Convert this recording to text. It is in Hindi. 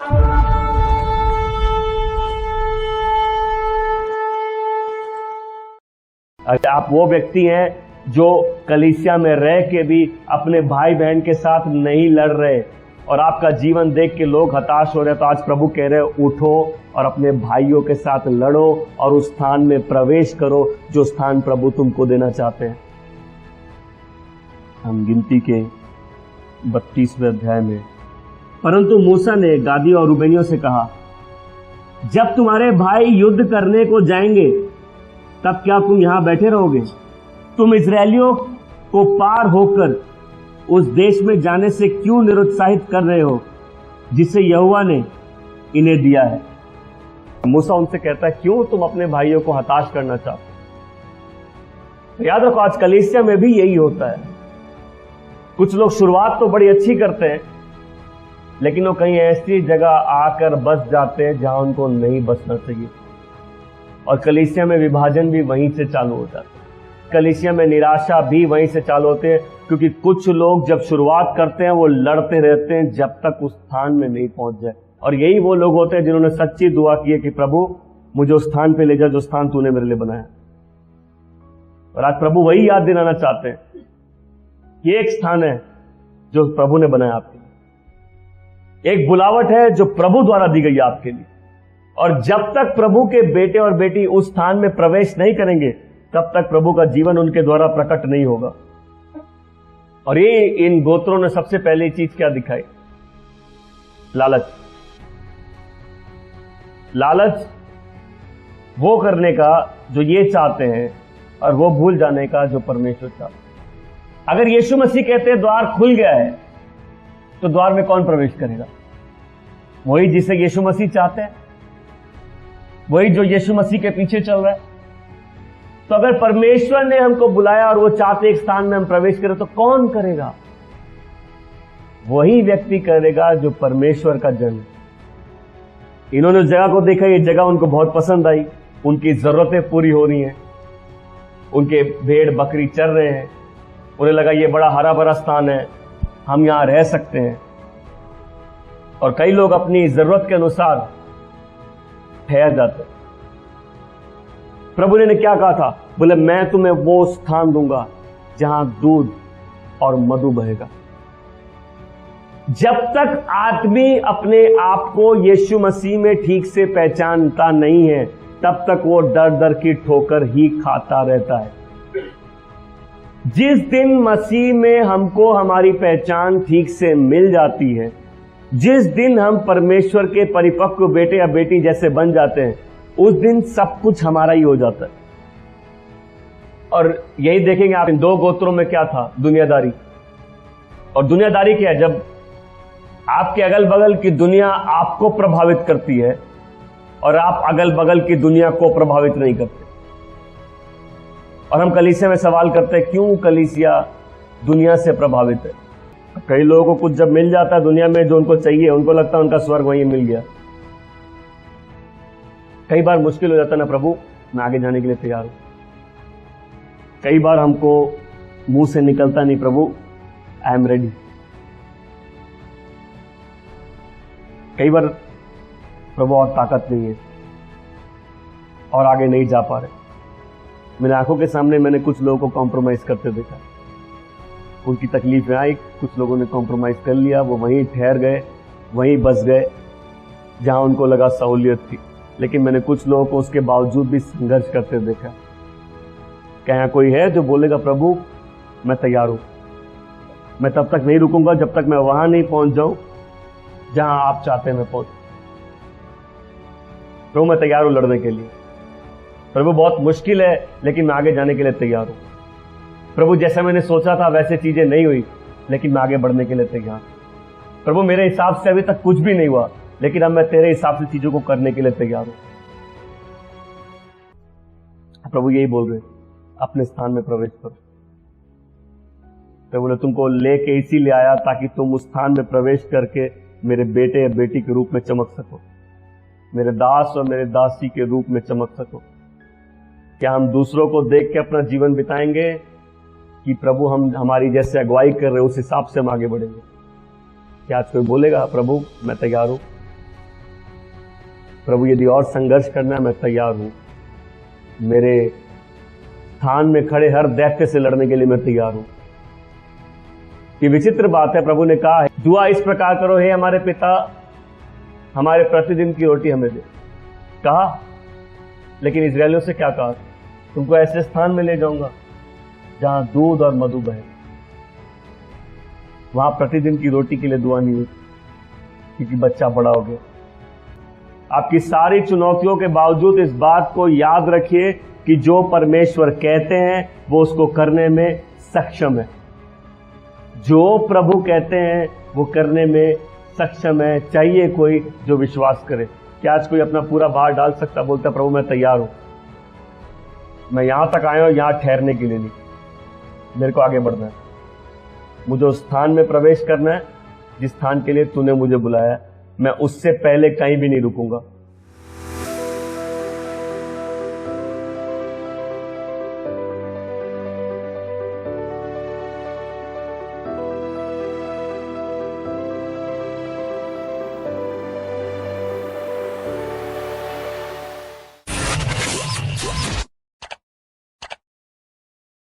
अगर आप वो व्यक्ति हैं जो कलीसिया में रह के भी अपने भाई बहन के साथ नहीं लड़ रहे और आपका जीवन देख के लोग हताश हो रहे हैं, तो आज प्रभु कह रहे हैं उठो और अपने भाइयों के साथ लड़ो और उस स्थान में प्रवेश करो जो स्थान प्रभु तुमको देना चाहते हैं। हम गिनती के 32वें अध्याय में, परंतु मूसा ने गादियों और रूबेनियों से कहा, जब तुम्हारे भाई युद्ध करने को जाएंगे तब क्या तुम यहां बैठे रहोगे? तुम इजरायलियों को पार होकर उस देश में जाने से क्यों निरुत्साहित कर रहे हो जिसे यहोवा ने इन्हें दिया है? मूसा उनसे कहता है, क्यों तुम अपने भाइयों को हताश करना चाहते हो? तो याद रखो, आज कलीसिया में भी यही होता है। कुछ लोग शुरुआत तो बड़ी अच्छी करते हैं, लेकिन वो कहीं ऐसी जगह आकर बस जाते हैं जहां उनको नहीं बसना चाहिए, और कलीसिया में विभाजन भी वहीं से चालू होता है। कलीसिया में निराशा भी वहीं से चालू होती है, क्योंकि कुछ लोग जब शुरुआत करते हैं वो लड़ते रहते हैं जब तक उस स्थान में नहीं पहुंच जाए। और यही वो लोग होते हैं जिन्होंने सच्ची दुआ की है कि प्रभु मुझे उस स्थान पे ले जा जो स्थान तूने मेरे लिए बनाया। और आज प्रभु वही याद दिलाना चाहते हैं कि एक स्थान है जो प्रभु ने बनाया आपके लिए, एक बुलावट है जो प्रभु द्वारा दी गई है आपके लिए। और जब तक प्रभु के बेटे और बेटी उस स्थान में प्रवेश नहीं करेंगे तब तक प्रभु का जीवन उनके द्वारा प्रकट नहीं होगा। और ये इन गोत्रों ने सबसे पहली चीज क्या दिखाई? लालच। लालच वो करने का जो ये चाहते हैं और वो भूल जाने का जो परमेश्वर चाहते हैं। अगर यीशु मसीह कहते हैं द्वार खुल गया है, तो द्वार में कौन प्रवेश करेगा? वही जिसे यीशु मसीह चाहते हैं, वही जो यीशु मसीह के पीछे चल रहा है। तो अगर परमेश्वर ने हमको बुलाया और वो चाहते एक स्थान में हम प्रवेश करें, तो कौन करेगा? वही व्यक्ति करेगा जो परमेश्वर का जन। इन्होंने उस जगह को देखा, ये जगह उनको बहुत पसंद आई, उनकी जरूरतें पूरी हो रही हैं, उनके भेड़ बकरी चर रहे हैं, उन्हें लगा ये बड़ा हरा भरा स्थान है, हम यहां रह सकते हैं। और कई लोग अपनी जरूरत के अनुसार ठहर जाते। प्रभु ने क्या कहा था? बोले मैं तुम्हें वो स्थान दूंगा जहां दूध और मधु बहेगा। जब तक आदमी अपने आप को यीशु मसीह में ठीक से पहचानता नहीं है, तब तक वो डर डर की ठोकर ही खाता रहता है। जिस दिन मसीह में हमको हमारी पहचान ठीक से मिल जाती है, जिस दिन हम परमेश्वर के परिपक्व बेटे या बेटी जैसे बन जाते हैं, उस दिन सब कुछ हमारा ही हो जाता है। और यही देखेंगे आप इन दो गोत्रों में क्या था? दुनियादारी। और दुनियादारी क्या है? जब आपके अगल बगल की दुनिया आपको प्रभावित करती है और आप अगल बगल की दुनिया को प्रभावित नहीं करते। और हम कलीसिया में सवाल करते हैं, क्यों कलीसिया दुनिया से प्रभावित है? कई लोगों को कुछ जब मिल जाता है दुनिया में जो उनको चाहिए, उनको लगता है उनका स्वर्ग वहीं मिल गया। कई बार मुश्किल हो जाता है ना, प्रभु मैं आगे जाने के लिए तैयार हूं। कई बार हमको मुंह से निकलता नहीं, प्रभु आई एम रेडी। कई बार प्रभु और ताकत नहीं है और आगे नहीं जा पा रहे। मेरे आंखों के सामने मैंने कुछ लोगों को कॉम्प्रोमाइज करते देखा। उनकी तकलीफें आई, कुछ लोगों ने कॉम्प्रोमाइज कर लिया, वो वहीं ठहर गए, वहीं बस गए जहां उनको लगा सहूलियत थी। लेकिन मैंने कुछ लोगों को उसके बावजूद भी संघर्ष करते देखा। क्या यहाँ कोई है जो बोलेगा प्रभु मैं तैयार हूं, मैं तब तक नहीं रुकूंगा जब तक मैं वहां नहीं पहुंच जाऊं जहां आप चाहते हैं मैं पहुंच। प्रभु मैं तैयार हूं लड़ने के लिए। प्रभु बहुत मुश्किल है लेकिन मैं आगे जाने के लिए तैयार हूं। प्रभु जैसा मैंने सोचा था वैसे चीजें नहीं हुई, लेकिन मैं आगे बढ़ने के लिए तैयार। प्रभु मेरे हिसाब से अभी तक कुछ भी नहीं हुआ, लेकिन अब मैं तेरे हिसाब से चीजों को करने के लिए तैयार हूं। प्रभु यही बोल रहे, अपने स्थान में प्रवेश करो। प्रभु ने तुमको लेके इसीलिए आया ताकि तुम उस स्थान में प्रवेश करके मेरे बेटे या बेटी के रूप में चमक सको, मेरे दास और मेरे दासी के रूप में चमक सको। क्या हम दूसरों को देख के अपना जीवन बिताएंगे कि प्रभु हम हमारी जैसे अगुवाई कर रहे हैं उस हिसाब से हम आगे बढ़ेंगे? क्या आज कोई बोलेगा प्रभु मैं तैयार हूं, प्रभु यदि और संघर्ष करना है मैं तैयार हूं, मेरे स्थान में खड़े हर दैत्य से लड़ने के लिए मैं तैयार हूं। ये विचित्र बात है, प्रभु ने कहा है दुआ इस प्रकार करो, हे हमारे पिता हमारे प्रतिदिन की रोटी हमें दे, कहा, लेकिन इजरायलियों से क्या कहा, तुमको ऐसे स्थान में ले जाऊंगा जहां दूध और मधु बहे। वहां प्रतिदिन की रोटी के लिए दुआ नहीं हुई, क्योंकि बच्चा बड़ा हो गया। आपकी सारी चुनौतियों के बावजूद इस बात को याद रखिए कि जो परमेश्वर कहते हैं वो उसको करने में सक्षम है। जो प्रभु कहते हैं वो करने में सक्षम है। चाहिए कोई जो विश्वास करे। क्या आज कोई अपना पूरा भार डाल सकता, बोलता प्रभु मैं तैयार हूं, मैं यहां तक आया हूं, यहां ठहरने के लिए नहीं, मेरे को आगे बढ़ना है, मुझे उस स्थान में प्रवेश करना है जिस स्थान के लिए तूने मुझे बुलाया है, मैं उससे पहले कहीं भी नहीं रुकूंगा।